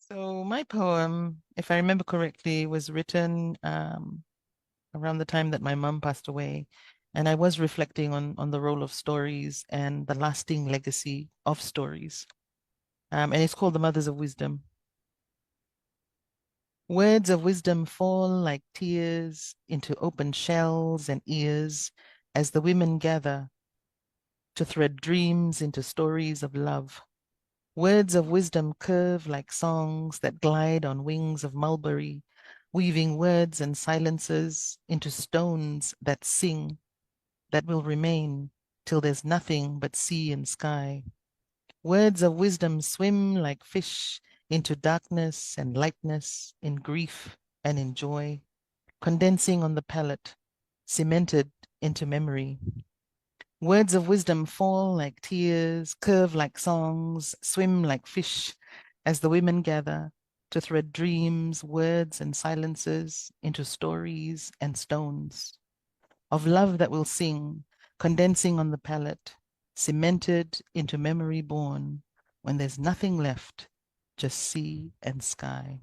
So my poem, if I remember correctly, was written around the time that my mum passed away. And I was reflecting on the role of stories and the lasting legacy of stories. And it's called The Mothers of Wisdom. Words of wisdom fall like tears into open shells and ears as the women gather to thread dreams into stories of love. Words of wisdom curve like songs that glide on wings of mulberry, weaving words and silences into stones that sing, that will remain till there's nothing but sea and sky. Words of wisdom swim like fish into darkness and lightness, in grief and in joy, condensing on the palate, cemented into memory. Words of wisdom fall like tears, curve like songs, swim like fish as the women gather to thread dreams, words, and silences into stories and stones of love that will sing, condensing on the palate, cemented into memory born when there's nothing left, just sea and sky.